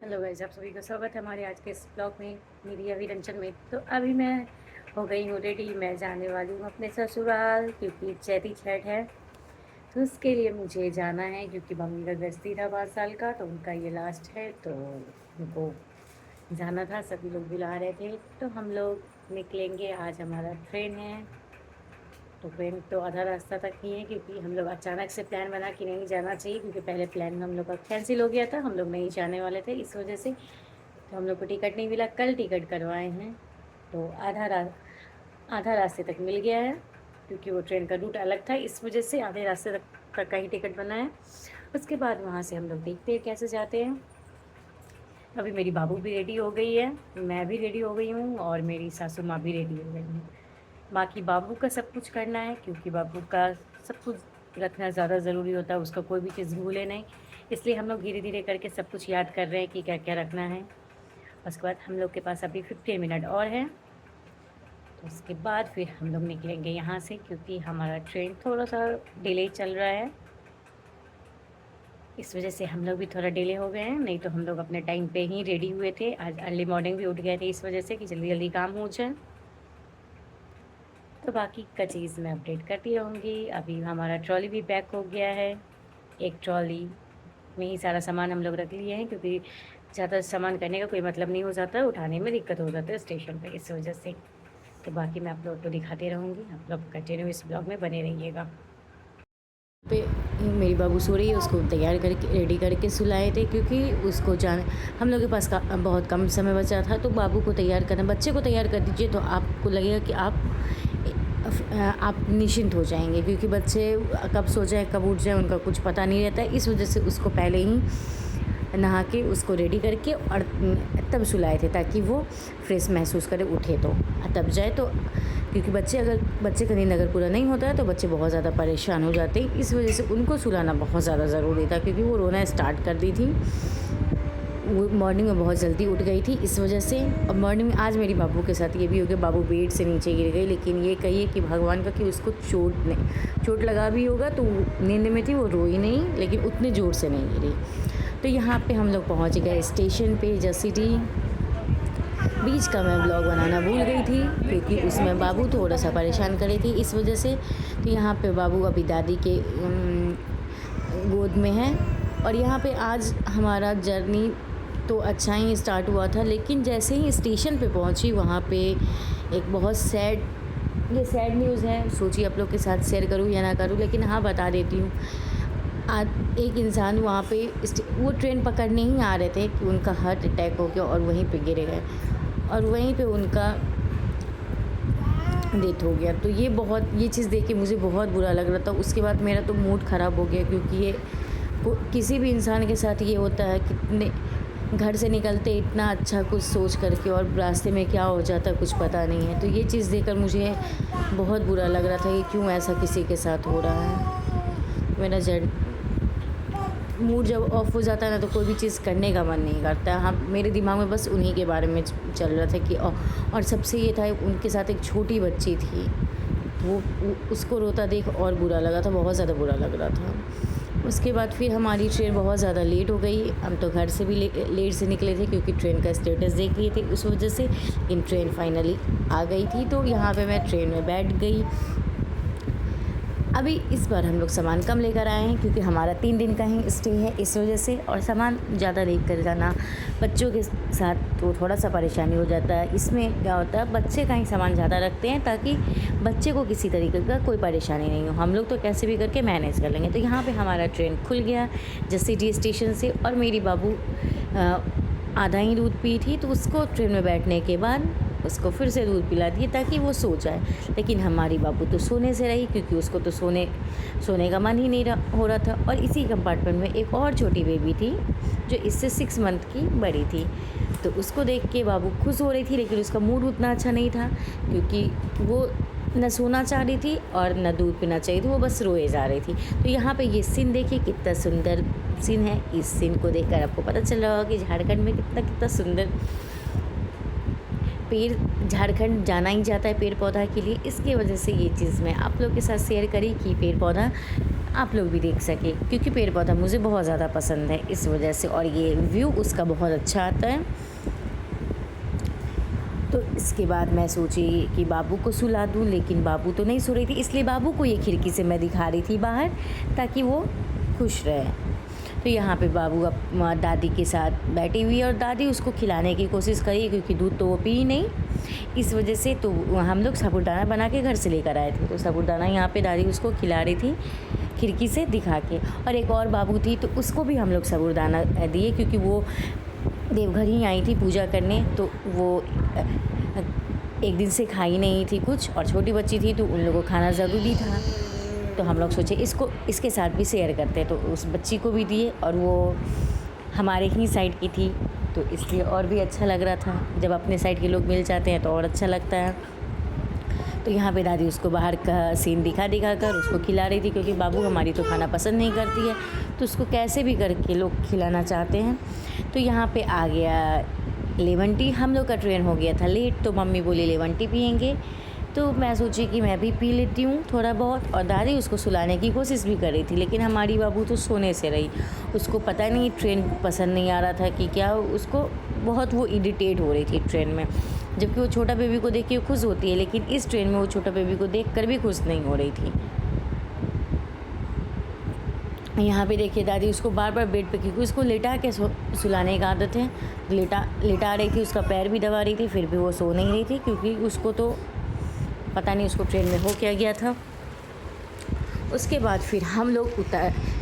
Hello guys, आप सभी का स्वागत है हमारे आज के इस ब्लॉग में, मेरी अभी रंजन में। तो अभी मैं हो गई हूँ रेडी। मैं जाने वाली हूँ अपने ससुराल, क्योंकि चैती छठ है। तो उसके लिए मुझे जाना है, क्योंकि मम्मी का गृहस्थी था 5 साल का, तो उनका ये लास्ट है। तो उनको जाना था, सभी लोग बुला रहे थे। तो हम लोग निकलेंगे। आज हमारा ट्रेन है। तो ट्रेन तो आधा रास्ता तक ही है, क्योंकि हम लोग अचानक से प्लान बना कि नहीं जाना चाहिए, क्योंकि पहले प्लान हम लोग का कैंसिल हो गया था, हम लोग नहीं जाने वाले थे इस वजह से। तो हम लोग को टिकट नहीं मिला, कल टिकट करवाए हैं। तो आधा रास्ते तक मिल गया है, क्योंकि वो ट्रेन का रूट अलग था, इस वजह से आधे रास्ते तक का ही टिकट बना है। उसके बाद वहाँ से हम लोग देखते हैं कैसे जाते हैं। अभी मेरी बाबू भी रेडी हो गई है, मैं भी रेडी हो गई हूँ, और मेरी सासू माँ भी रेडी हो गई है। बाकी बाबू का सब कुछ करना है, क्योंकि बाबू का सब कुछ रखना ज़्यादा ज़रूरी होता है, उसका कोई भी चीज़ भूले नहीं। इसलिए हम लोग धीरे धीरे करके सब कुछ याद कर रहे हैं कि क्या क्या रखना है। उसके बाद हम लोग के पास अभी 15 मिनट और है। तो उसके बाद फिर हम लोग निकलेंगे यहाँ से, क्योंकि हमारा ट्रेन थोड़ा सा डिले चल रहा है। इस वजह से हम लोग भी थोड़ा डिले हो गए हैं, नहीं तो हम लोग अपने टाइम पे ही रेडी हुए थे। आज अर्ली मॉर्निंग भी उठ गए थे, इस वजह से कि जल्दी जल्दी काम हो जाए। तो बाकी का चीज़ मैं अपडेट करती रहूँगी। अभी हमारा ट्रॉली भी पैक हो गया है। एक ट्रॉली में ही सारा सामान हम लोग रख लिए हैं, क्योंकि ज़्यादा सामान करने का कोई मतलब नहीं हो जाता, उठाने में दिक्कत हो जाता है स्टेशन पे, इस वजह से। तो बाकी मैं आप लोग को दिखाती रहूँगी, आप लोग कंटिन्यू इस ब्लॉग में बने रहिएगा। पे मेरी बाबू सो रही है, उसको तैयार करके रेडी करके सुलाए थे, क्योंकि उसको जान हम लोग के पास बहुत कम समय बचा था। तो बाबू को तैयार करना, बच्चे को तैयार कर दीजिए तो आपको लगेगा कि आप निश्चिंत हो जाएंगे, क्योंकि बच्चे कब सो जाए कब उठ जाए उनका कुछ पता नहीं रहता है। इस वजह से उसको पहले ही नहा के उसको रेडी करके और तब सुलाए थे, ताकि वो फ्रेश महसूस करे, उठे तो तब जाए। तो क्योंकि बच्चे का नींद अगर पूरा नहीं होता है तो बच्चे बहुत ज़्यादा परेशान हो जाते हैं। इस वजह से उनको सुलाना बहुत ज़्यादा ज़रूरी था, क्योंकि वो रोना स्टार्ट कर दी थी। वो मॉर्निंग में बहुत जल्दी उठ गई थी, इस वजह से। और मॉर्निंग में आज मेरी बाबू के साथ ये भी हो गया, बाबू बेड से नीचे गिर गई। लेकिन ये कहिए कि भगवान का कि उसको चोट लगा भी होगा, तो नींद में थी, वो रोई नहीं, लेकिन उतने ज़ोर से नहीं गिरी। तो यहाँ पे हम लोग पहुँच गए स्टेशन पे, जसीडी। बीच का मैं ब्लॉग बनाना भूल गई थी, क्योंकि उसमें बाबू थोड़ा सा परेशान करे थी, इस वजह से। तो यहाँ पे बाबू अभी दादी के गोद में है। और यहाँ पे आज हमारा जर्नी तो अच्छा ही स्टार्ट हुआ था, लेकिन जैसे ही स्टेशन पे पहुँची, वहाँ पे एक बहुत सैड न्यूज़ है। सोचिए आप लोग के साथ शेयर करूँ या ना करूँ, लेकिन हाँ बता देती हूँ। आज एक इंसान वहाँ पे वो ट्रेन पकड़ने ही आ रहे थे कि उनका हार्ट अटैक हो गया और वहीं पे गिरे गए, और वहीं पे उनका डेथ हो गया। तो ये चीज़ देख के मुझे बहुत बुरा लग रहा था। उसके बाद मेरा तो मूड ख़राब हो गया, क्योंकि ये किसी भी इंसान के साथ ये होता है, कितने घर से निकलते इतना अच्छा कुछ सोच करके, और रास्ते में क्या हो जाता है कुछ पता नहीं है। तो ये चीज़ देखकर मुझे बहुत बुरा लग रहा था कि क्यों ऐसा किसी के साथ हो रहा है। मेरा मूड जब ऑफ हो जाता है ना, तो कोई भी चीज़ करने का मन नहीं करता। हाँ, मेरे दिमाग में बस उन्हीं के बारे में चल रहा था कि और सबसे ये था, उनके साथ एक छोटी बच्ची थी, वो उसको रोता देख और बुरा लगा था, बहुत ज़्यादा बुरा लग रहा था। उसके बाद फिर हमारी ट्रेन बहुत ज़्यादा लेट हो गई। हम तो घर से भी लेट से निकले थे, क्योंकि ट्रेन का स्टेटस देख लिए थे, उस वजह से। इन ट्रेन फाइनली आ गई थी, तो यहाँ पे मैं ट्रेन में बैठ गई। अभी इस बार हम लोग सामान कम लेकर आए हैं, क्योंकि हमारा 3 दिन का ही स्टे है, इस वजह से। और सामान ज़्यादा लेकर कर जाना बच्चों के साथ तो थोड़ा सा परेशानी हो जाता है। इसमें क्या होता है, बच्चे का ही सामान ज़्यादा रखते हैं, ताकि बच्चे को किसी तरीके का कोई परेशानी नहीं हो। हम लोग तो कैसे भी करके मैनेज कर लेंगे। तो यहाँ पे हमारा ट्रेन खुल गया जसीडी स्टेशन से, और मेरी बाबू आधा ही दूध पी थी, तो उसको ट्रेन में बैठने के बाद उसको फिर से दूध पिला दिए, ताकि वो सो जाए। लेकिन हमारी बाबू तो सोने से रही, क्योंकि उसको तो सोने का मन ही नहीं हो रहा था। और इसी कंपार्टमेंट में एक और छोटी बेबी थी, जो इससे 6 मंथ की बड़ी थी। तो उसको देख के बाबू खुश हो रही थी, लेकिन उसका मूड उतना अच्छा नहीं था, क्योंकि वो न सोना चाह रही थी और न दूध पीना चाहिए थी, वो बस रोए जा रही थी। तो यहाँ पे ये सीन देखिए, कितना सुंदर सीन है। इस सीन को देखकर आपको पता चल रहा होगा कि झारखंड में कितना सुंदर झारखंड जाना ही जाता है पेड़ पौधा के लिए। इसके वजह से ये चीज़ मैं आप लोग के साथ शेयर करी कि पेड़ पौधा आप लोग भी देख सकें, क्योंकि पेड़ पौधा मुझे बहुत ज़्यादा पसंद है इस वजह से, और ये व्यू उसका बहुत अच्छा आता है। तो इसके बाद मैं सोची कि बाबू को सुला दूँ, लेकिन बाबू तो नहीं सो रही थी, इसलिए बाबू को ये खिड़की से मैं दिखा रही थी बाहर, ताकि वो खुश रहे। तो यहाँ पे बाबू अब दादी के साथ बैठी हुई है और दादी उसको खिलाने की कोशिश करी, क्योंकि दूध तो वो पी ही नहीं, इस वजह से। तो हम लोग साबूदाना बना के घर से लेकर आए थे, तो साबूदाना यहाँ पे दादी उसको खिला रही थी खिड़की से दिखा के। और एक और बाबू थी, तो उसको भी हम लोग साबूदाना दिए, क्योंकि वो देवघर ही आई थी पूजा करने, तो वो एक दिन से खाई नहीं थी कुछ, और छोटी बच्ची थी तो उन लोगों को खाना ज़रूरी था। तो हम लोग सोचे इसके साथ भी शेयर करते हैं, तो उस बच्ची को भी दिए, और वो हमारे ही साइड की थी, तो इसलिए और भी अच्छा लग रहा था। जब अपने साइड के लोग मिल जाते हैं तो और अच्छा लगता है। तो यहाँ पे दादी उसको बाहर का सीन दिखा कर उसको खिला रही थी, क्योंकि बाबू हमारी तो खाना पसंद नहीं करती है, तो उसको कैसे भी करके लोग खिलाना चाहते हैं। तो यहाँ पे आ गया लेमन टी। हम लोग का ट्रेन हो गया था लेट, तो मम्मी बोली लेमन टी पियेंगे, तो मैं सोची कि मैं भी पी लेती हूँ थोड़ा बहुत। और दादी उसको सुलाने की कोशिश भी कर रही थी, लेकिन हमारी बाबू तो सोने से रही। उसको पता नहीं ट्रेन पसंद नहीं आ रहा था कि क्या, उसको बहुत वो इरिटेट हो रही थी ट्रेन में। जबकि वो छोटा बेबी को देख के खुश होती है, लेकिन इस ट्रेन में वो छोटा बेबी को देख कर भी खुश नहीं हो रही थी। यहाँ पे देखिए दादी उसको बार बार बेड पे, क्योंकि उसको लेटा के सुलाने की आदत है, लेटा रही थी, उसका पैर भी दबा रही थी, फिर भी वो सो नहीं रही थी, क्योंकि उसको तो पता नहीं उसको ट्रेन में हो क्या गया था। उसके बाद फिर हम लोग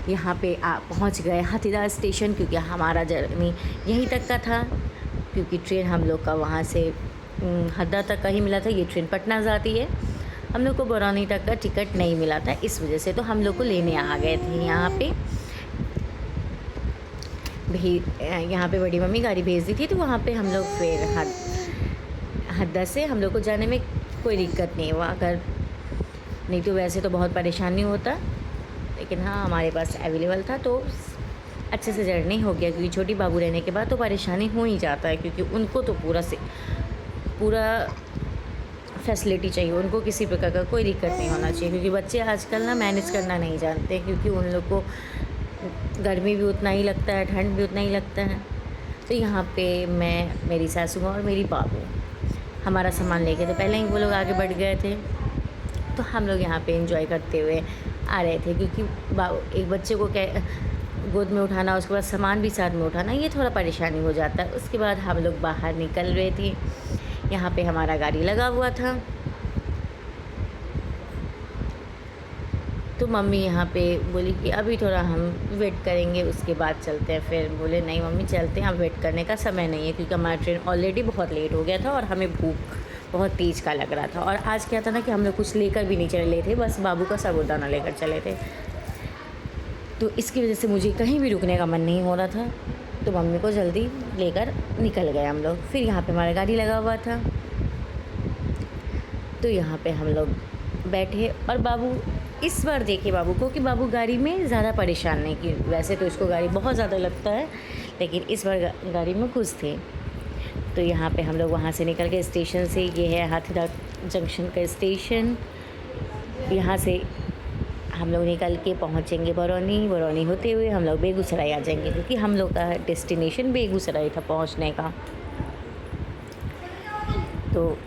यहाँ पे पहुँच गए हाथीदह स्टेशन, क्योंकि हमारा जर्नी यहीं तक का था, क्योंकि ट्रेन हम लोग का वहाँ से हरदा तक का ही मिला था। ये ट्रेन पटना जाती है, हम लोग को बरौनी तक का टिकट नहीं मिला था, इस वजह से तो हम लोग को लेने आ गए थे यहाँ पे। यहाँ पे बड़ी मम्मी गाड़ी भेज दी थी, तो वहाँ पे हम लोग फिर हरदा से हम लोग को जाने में कोई दिक्कत नहीं हुआ। अगर नहीं तो वैसे तो बहुत परेशानी होता, लेकिन हाँ हमारे पास अवेलेबल था, तो अच्छे से जर्नी हो गया। क्योंकि छोटी बाबू रहने के बाद तो परेशानी हो ही जाता है, क्योंकि उनको तो पूरा फैसिलिटी चाहिए, उनको किसी प्रकार का कोई दिक्कत नहीं होना चाहिए। क्योंकि बच्चे आजकल ना मैनेज करना नहीं जानते, क्योंकि उन लोग को गर्मी भी उतना ही लगता है, ठंड भी उतना ही लगता है। तो यहाँ पे मैं, मेरी सासू माँ और मेरी बाबू हमारा सामान लेके तो पहले ही वो लोग आगे बढ़ गए थे, तो हम लोग यहाँ पे एंजॉय करते हुए आ रहे थे। क्योंकि एक बच्चे को गोद में उठाना, उसके बाद सामान भी साथ में उठाना, ये थोड़ा परेशानी हो जाता है। उसके बाद हम लोग बाहर निकल रहे थे, यहाँ पे हमारा गाड़ी लगा हुआ था, तो मम्मी यहाँ पे बोली कि अभी थोड़ा हम वेट करेंगे, उसके बाद चलते हैं। फिर बोले नहीं मम्मी चलते हैं, अब वेट करने का समय नहीं है, क्योंकि हमारा ट्रेन ऑलरेडी बहुत लेट हो गया था और हमें भूख बहुत तेज़ का लग रहा था। और आज क्या था ना कि हम लोग कुछ लेकर भी नहीं चले थे, बस बाबू का साबूदाना लेकर चले थे, तो इसकी वजह से मुझे कहीं भी रुकने का मन नहीं हो रहा था। तो मम्मी को जल्दी लेकर निकल गए हम लोग। फिर यहाँ पे हमारा गाड़ी लगा हुआ था, तो यहाँ पे हम लोग बैठे। और बाबू इस बार देखे बाबू को कि बाबू गाड़ी में ज़्यादा परेशान नहीं, कि वैसे तो इसको गाड़ी बहुत ज़्यादा लगता है, लेकिन इस बार गाड़ी में खुश थे। तो यहाँ पे हम लोग वहाँ से निकल के स्टेशन से, ये है हाथीदह जंक्शन का स्टेशन, यहाँ से हम लोग निकल के पहुँचेंगे बरौनी होते हुए हम लोग बेगूसराय आ जाएंगे, क्योंकि हम लोग का डेस्टिनेशन बेगूसराय था पहुँचने का। तो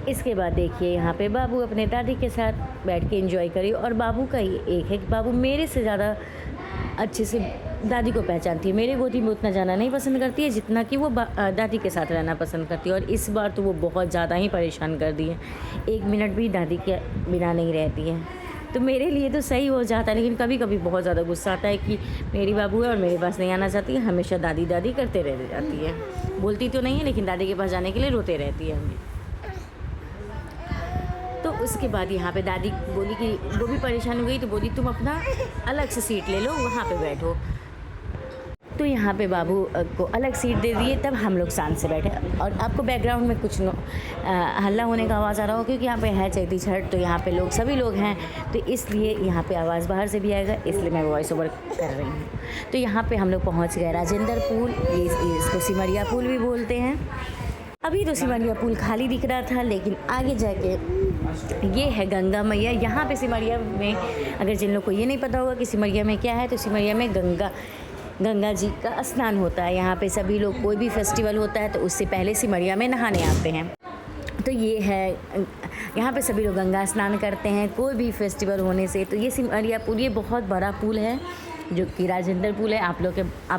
इसके बाद देखिए यहाँ पे बाबू अपने दादी के साथ बैठ के एंजॉय करी। और बाबू का ये एक है कि बाबू मेरे से ज़्यादा अच्छे से दादी को पहचानती है। मेरे गोदी में उतना जाना नहीं पसंद करती है जितना कि वो दादी के साथ रहना पसंद करती है। और इस बार तो वो बहुत ज़्यादा ही परेशान कर दी है, 1 मिनट भी दादी के बिना नहीं रहती है। तो मेरे लिए तो सही हो जाता है, लेकिन कभी कभी बहुत ज़्यादा गुस्सा आता है कि मेरी बाबू है और मेरे पास नहीं आना चाहती है, हमेशा दादी दादी करते रह जाती है। बोलती तो नहीं है, लेकिन दादी के पास जाने के लिए रोते रहती है हमें। तो उसके बाद यहाँ पे दादी बोली कि वो भी परेशान हो गई, तो बोली तुम अपना अलग से सीट ले लो, वहाँ पे बैठो। तो यहाँ पे बाबू को अलग सीट दे दिए, तब हम लोग शांत से बैठे। और आपको बैकग्राउंड में कुछ हल्ला होने का आवाज़ आ रहा हो, क्योंकि यहाँ पे है चैती छठ, तो यहाँ पे लोग सभी लोग हैं, तो इसलिए यहाँ पे आवाज़ बाहर से भी आएगा, इसलिए मैं वॉइस ओवर कर रही हूँ। तो यहाँ पे हम लोग पहुँच गए राजेंद्र पुल, इसको सिमरिया पुल भी बोलते हैं। अभी तो सिमरिया पुल खाली दिख रहा था, लेकिन आगे जाके ये है गंगा मैया। यहाँ पे सिमरिया में, अगर जिन लोग को ये नहीं पता होगा कि सिमरिया में क्या है, तो सिमरिया में गंगा जी का स्नान होता है। यहाँ पे सभी लोग, कोई भी फेस्टिवल होता है तो उससे पहले सिमरिया में नहाने आते हैं। तो ये है, यहाँ पे सभी लोग गंगा स्नान करते हैं कोई भी फेस्टिवल होने से। तो ये सिमरिया पुल, ये बहुत बड़ा पुल है जो कि राजेंद्र पुल है। आप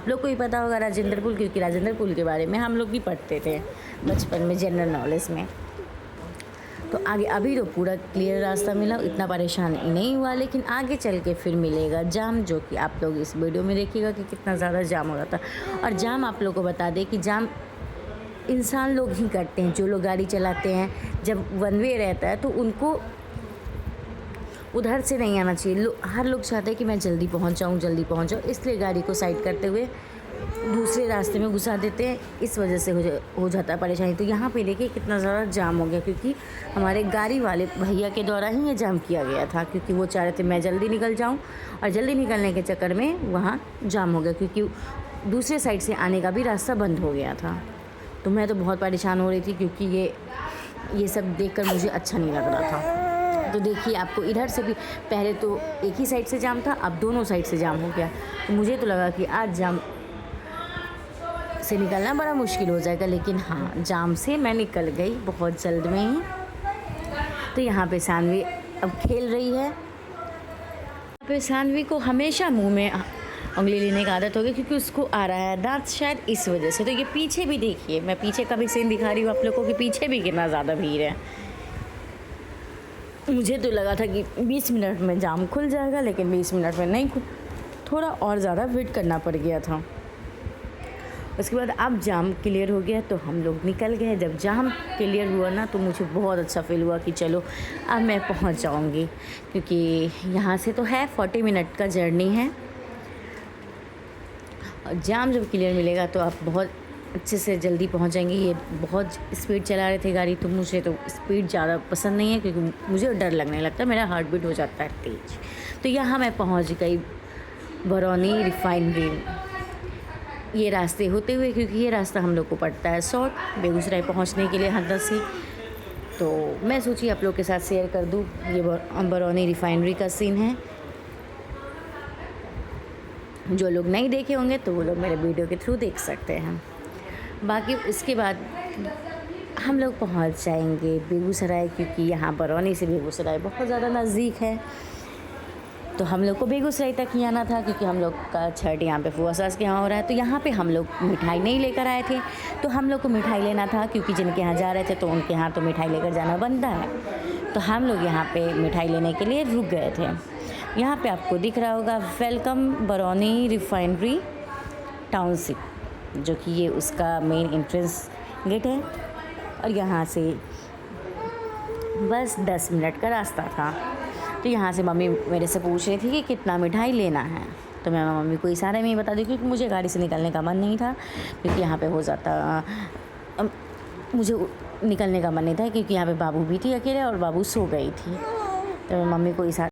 लोग को ही पता होगा राजेंद्र पुल, क्योंकि राजेंद्र पुल के बारे में हम लोग भी पढ़ते थे बचपन में जनरल नॉलेज में। तो आगे अभी तो पूरा क्लियर रास्ता मिला, इतना परेशान नहीं हुआ, लेकिन आगे चल के फिर मिलेगा जाम, जो कि आप लोग इस वीडियो में देखिएगा कि कितना ज़्यादा जाम हो रहा था। और जाम आप लोग को बता दें कि जाम इंसान लोग ही करते हैं, जो लोग गाड़ी चलाते हैं। जब वन वे रहता है तो उनको उधर से नहीं आना चाहिए। हर लोग चाहते हैं कि मैं जल्दी पहुंच जाऊं, इसलिए गाड़ी को साइड करते हुए दूसरे रास्ते में घुसा देते हैं। इस वजह से हो जाता है परेशानी। तो यहाँ पे देखिए कितना ज़्यादा जाम हो गया, क्योंकि हमारे गाड़ी वाले भैया के द्वारा ही ये जाम किया गया था, क्योंकि वो चाह रहे थे मैं जल्दी निकल जाऊँ, और जल्दी निकलने के चक्कर में वहाँ जाम हो गया, क्योंकि दूसरे साइड से आने का भी रास्ता बंद हो गया था। तो मैं तो बहुत परेशान हो रही थी, क्योंकि ये सब देखकर मुझे अच्छा नहीं लग रहा था। तो देखिए आपको इधर से भी, पहले तो एक ही साइड से जाम था, अब दोनों साइड से जाम हो गया। तो मुझे तो लगा कि आज जाम से निकलना बड़ा मुश्किल हो जाएगा, लेकिन हाँ, जाम से मैं निकल गई बहुत जल्द में ही। तो यहाँ पे सानवी अब खेल रही है। यहाँ पे सानवी को हमेशा मुँह में उंगली लेने की आदत हो गई, क्योंकि उसको आ रहा है दांत, शायद इस वजह से। तो ये पीछे भी देखिए, मैं पीछे का भी सीन दिखा रही हूँ आप लोगों को कि पीछे भी कितना ज़्यादा भीड़ है। मुझे तो लगा था कि 20 मिनट में जाम खुल जाएगा, लेकिन 20 मिनट में नहीं खुल, थोड़ा और ज़्यादा वेट करना पड़ गया था। उसके बाद अब जाम क्लियर हो गया तो हम लोग निकल गए। जब जाम क्लियर हुआ ना, तो मुझे बहुत अच्छा फील हुआ कि चलो अब मैं पहुंच जाऊंगी, क्योंकि यहाँ से तो है 40 मिनट का जर्नी है। और जाम जब क्लियर मिलेगा तो आप बहुत अच्छे से जल्दी पहुंच जाएंगे। ये बहुत स्पीड चला रहे थे गाड़ी, तो मुझे तो स्पीड ज़्यादा पसंद नहीं है, क्योंकि मुझे डर लगने लगता है, मेरा हार्ट बीट हो जाता है तेज। तो यहाँ मैं पहुँच गई बरौनी रिफाइनरी, ये रास्ते होते हुए, क्योंकि ये रास्ता हम लोग को पड़ता है शॉर्ट बेगूसराय पहुंचने के लिए हरदा से। तो मैं सोची आप लोग के साथ शेयर कर दूं। ये बरौनी रिफाइनरी का सीन है। जो लोग नहीं देखे होंगे तो वो लोग मेरे वीडियो के थ्रू देख सकते हैं। बाकी उसके बाद हम लोग पहुंच जाएंगे बेगूसराय, क्योंकि यहाँ बरौनी से बेगूसराय बहुत ज़्यादा नज़दीक है। तो हम लोग को बेगूसराय तक ही आना था, क्योंकि हम लोग का छठ यहाँ पे फुआ सास के यहाँ हो रहा है। तो यहाँ पे हम लोग मिठाई नहीं लेकर आए थे, तो हम लोग को मिठाई लेना था, क्योंकि जिनके यहाँ जा रहे थे तो उनके यहाँ तो मिठाई लेकर जाना बनता है। तो हम लोग यहाँ पे मिठाई लेने के लिए रुक गए थे। यहाँ पे आपको दिख रहा होगा वेलकम बरौनी रिफाइनरी टाउनशिप, जो कि ये उसका मेन एंट्रेंस गेट है। और यहाँ से बस 10 मिनट का रास्ता था। तो यहाँ से मम्मी मेरे से पूछ रही थी कि कितना मिठाई लेना है। तो मैं मम्मी को इशारे में ही बता दी, क्योंकि मुझे गाड़ी से निकलने का मन नहीं था, क्योंकि यहाँ पे हो जाता, मुझे निकलने का मन नहीं था, क्योंकि यहाँ पे बाबू भी थी अकेले और बाबू सो गई थी। तो मैं मम्मी को इशारा